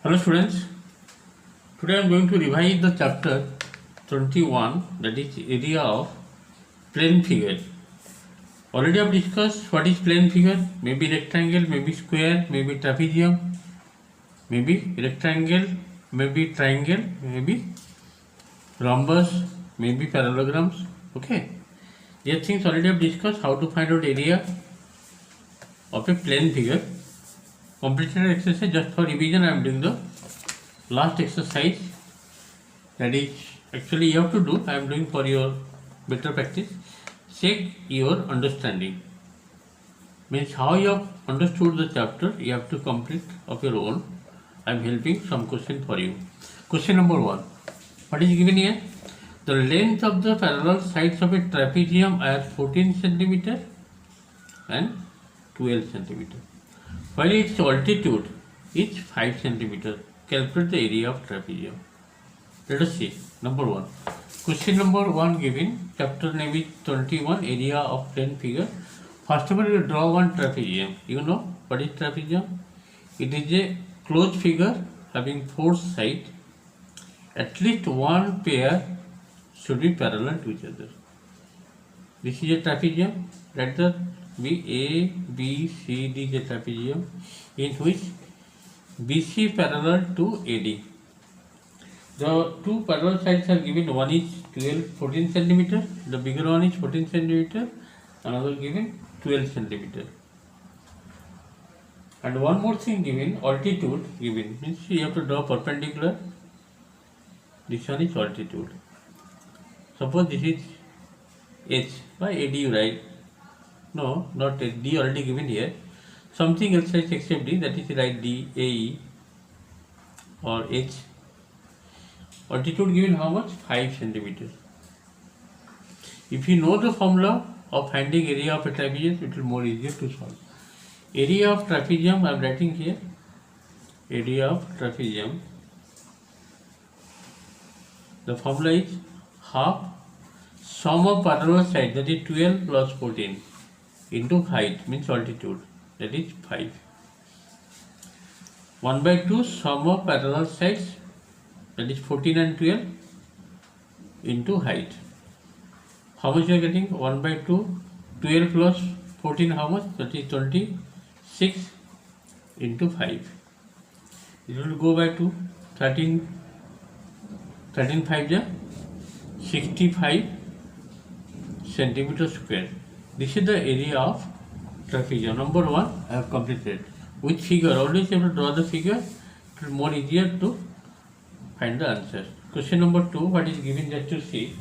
Hello students, today I am going to revise the chapter 21, that is area of plane figure. Already I have discussed what is plane figure, maybe rectangle, maybe square, maybe trapezium, maybe rectangle, maybe triangle, maybe rhombus, maybe parallelograms. Okay, these things already I have discussed how to find out area of a plane figure. Completed exercise. Just for revision I am doing the last exercise, that is actually you have to do, I am doing for your better practice. Check your understanding, means how you have understood the chapter you have to complete of your own. I am helping some question for you. Question number 1, what is given here? The length of the parallel sides of a trapezium are 14 centimeter and 12 centimeter, while its altitude is 5 centimeter. Calculate the area of trapezium. Let us see. Number 1. Question number 1 given. Chapter name is 21, area of plane figure. First of all, you draw one trapezium. You know what is trapezium? It is a closed figure having 4 sides. At least one pair should be parallel to each other. This is a trapezium. Let the be A, B, C, D is a trapezium in which BC parallel to AD. The two parallel sides are given, one is 14 centimeter, the bigger one is 14 centimeter, another given 12 centimeter. And one more thing given, altitude given, means you have to draw perpendicular. This one is altitude. Suppose this is H, by AD you write. No, not D already given here. Something else except D, that is write D, AE or H. Altitude given how much? 5 centimeters. If you know the formula of finding area of a trapezium, it will be more easier to solve. Area of trapezium, I am writing here. Area of trapezium. The formula is half sum of parallel sides, that is 12 plus 14 into height, means altitude, that is 5. 1 by 2 sum of parallel sides, that is 14 and 12 into height. How much you are getting? 1 by 2, 12 plus 14 how much? That is 26 into 5. It will go by 2, 13 5 ja 65 centimeter square. This is the area of trapezium. Number 1 I have completed. With figure, always you have to draw the figure, it will be more easier to find the answer. Question number 2, what is given, just to see.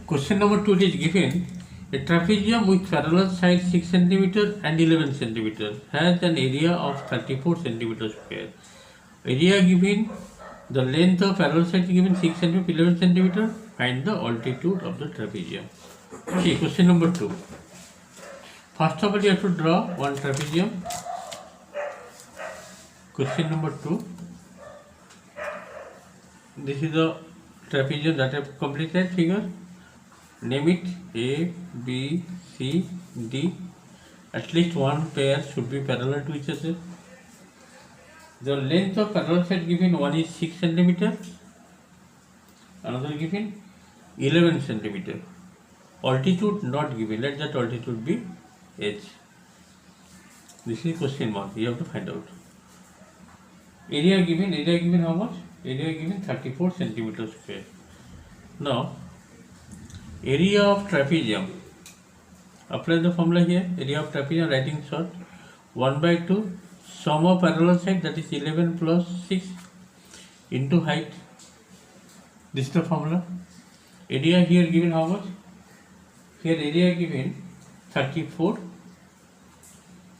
Question number 2 is given, a trapezium with parallel sides 6 cm and 11 cm has an area of 34 cm square. Area given, the length of parallel sides given 6 cm, 11 cm, find the altitude of the trapezium. See, question number 2. First of all, you have to draw one trapezium. Question number 2. This is the trapezium that I have completed figure. Name it A, B, C, D. At least one pair should be parallel to each other. The length of parallel side given, one is 6 cm, another given 11 cm. Altitude not given. Let that altitude be H. This is question mark. You have to find out. Area given how much? Area given 34 centimeter square. Now, area of trapezium. Apply the formula here. Area of trapezium, writing short. 1 by 2 sum of parallel side, that is 11 plus 6 into height. This is the formula. Area here given how much? Here area given 34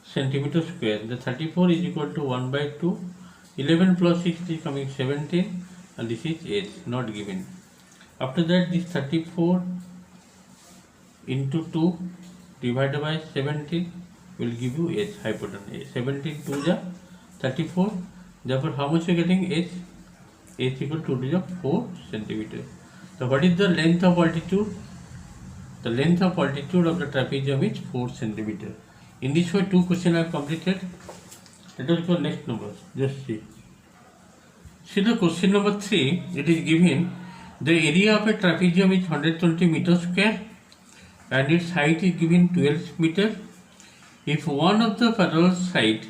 centimeter square. The 34 is equal to 1 by 2. 11 plus 6 is coming 17, and this is H, not given. After that, this 34 into 2 divided by 17 will give you H, hypotenuse. 17 2 ja 34. Therefore, how much you are getting? H. H equal to 2 ja 4 centimeter. So, what is the length of altitude? The length of altitude of the trapezium is 4 centimeter. In this way, 2 questions I have completed. Let us go next number. Just see. See the question number 3. It is given the area of a trapezium is 120 meters square and its height is given 12 meter. If one of the parallel side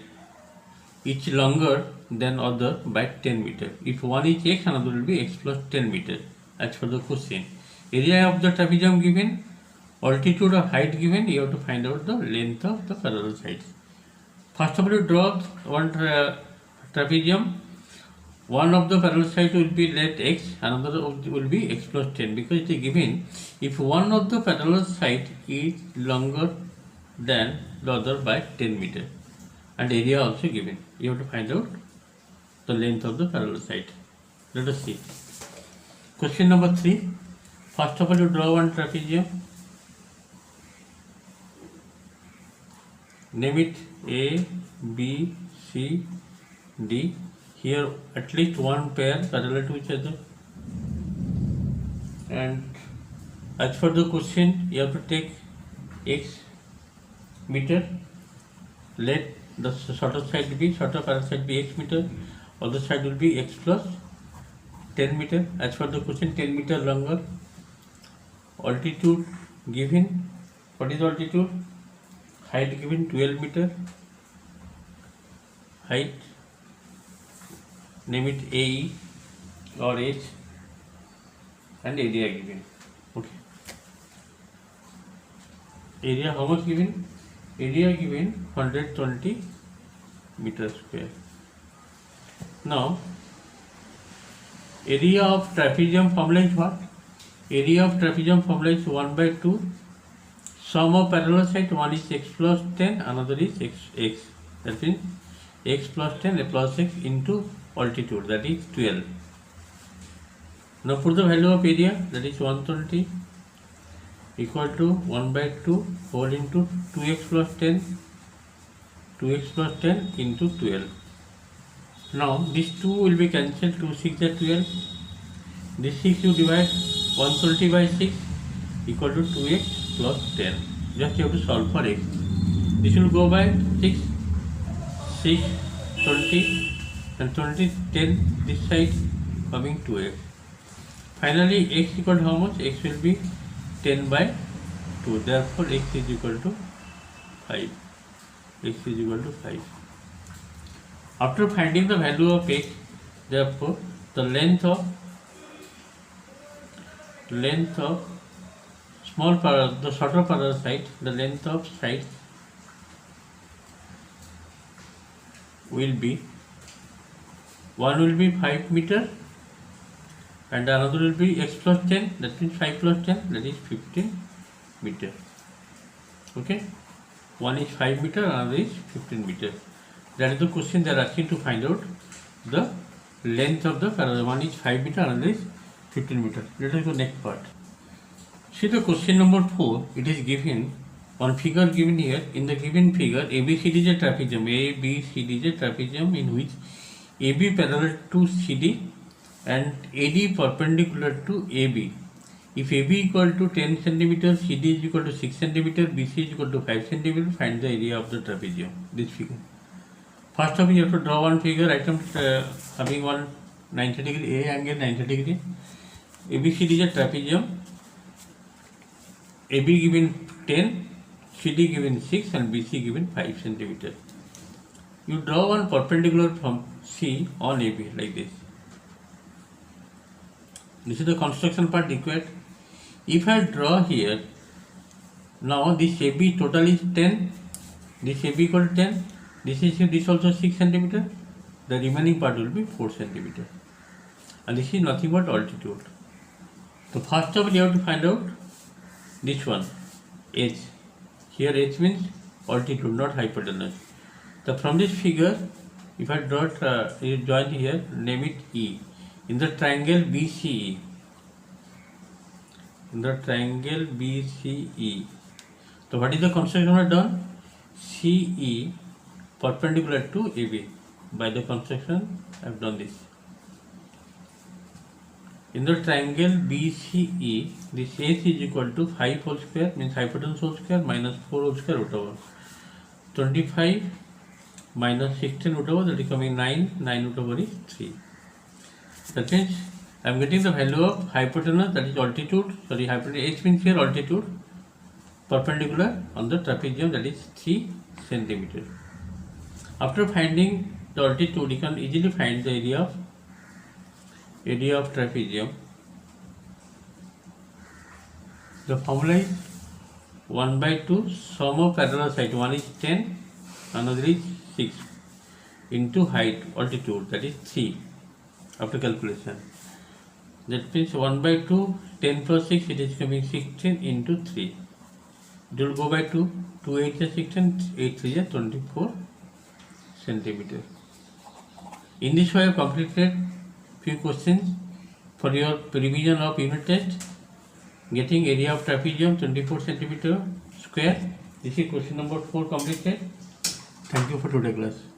is longer than other by 10 meter. If one is x, another will be x plus 10 meter as per the question. Area of the trapezium given, altitude or height given, you have to find out the length of the parallel sides. First of all, you draw one trapezium. One of the parallel side will be let x, another will be x plus 10 because it is given if one of the parallel side is longer than the other by 10 meter and area also given. You have to find out the length of the parallel side. Let us see. Question number 3. First of all, you draw one trapezium. Name it A, B, C, D. Here at least one pair parallel to each other. And as per the question, you have to take x meter. Let the shorter side be, shorter parallel side be x meter. Other side will be x plus 10 meter. As per the question, 10 meter longer. Altitude given. What is altitude? Height given 12 meter. Height, name it AE or H, and area given. Okay. Area how much given? Area given 120 meters square. Now, area of trapezium formula is what? Area of trapezium formula is 1 by 2. Sum of parallel sides, one is x plus 10, another is x. That means x plus 10 plus x into altitude, that is 12. Now put the value of area, that is 120 equal to 1 by 2 whole into 2x plus 10, 2x plus 10 into 12. Now this 2 will be cancelled, 2 6 are 12. This 6 you divide 120 by 6 equal to 2x plus 10. Just you have to solve for x. This will go by 6, 6, 20 and 20, 10 this side coming 2x. Finally x equal to how much? X will be 10 by 2. Therefore x is equal to 5. X is equal to 5. After finding the value of x, therefore the length of small parallel, the shorter parallel side, the length of side will be, one will be 5 meter and another will be x plus 10, that means 5 plus 10, that is 15 meter. Okay, one is 5 meter, another is 15 meter. That is the question they are asking to find out the length of the parallel. One is 5 meter, another is 15 meter. Let us go next part. See the question number 4. It is given one figure given here. In the given figure, ABCD is a trapezium. ABCD is a trapezium in which AB parallel to CD and AD perpendicular to AB. If AB equal to 10 cm, CD is equal to 6 cm, BC is equal to 5 cm, find the area of the trapezium. This figure. First of all, you have to draw one figure item having one 90 degree, A angle 90 degree. ABCD is a trapezium. AB given 10, CD given 6 and BC given 5 cm. You draw one perpendicular from C on AB like this. This is the construction part required. If I draw here, now this AB total is 10, this AB equal to 10, this also 6 cm, the remaining part will be 4 cm. And this is nothing but altitude. So first of all, you have to find out this one, H. Here H means altitude, not hypotenuse. So from this figure, if I draw you join here, name it E. In the triangle BCE, so what is the construction I have done? CE perpendicular to AB. By the construction I have done this. In the triangle BCE, this H is equal to 5 whole square, means hypotenuse whole square minus 4 whole square root over 25 minus 16 root over, that is coming 9, 9 root over is 3. That means I am getting the value of hypotenuse, that is altitude, sorry, hypotenuse, h means here altitude, perpendicular on the trapezium, that is 3 centimeter. After finding the altitude, you can easily find the area of trapezium. The formula is 1 by 2 sum of parallel sides, one is 10, another is 6, into height, altitude, that is 3, after calculation. That means 1 by 2, 10 plus 6, it is coming 16 into 3. It will go by 2, 2 8 is 16, 8 3 is 24 centimeter. In this way, I have completed few questions for your revision of unit test. Getting area of trapezium 24 centimeter square. This is question number 4 completed. Thank you for today's class.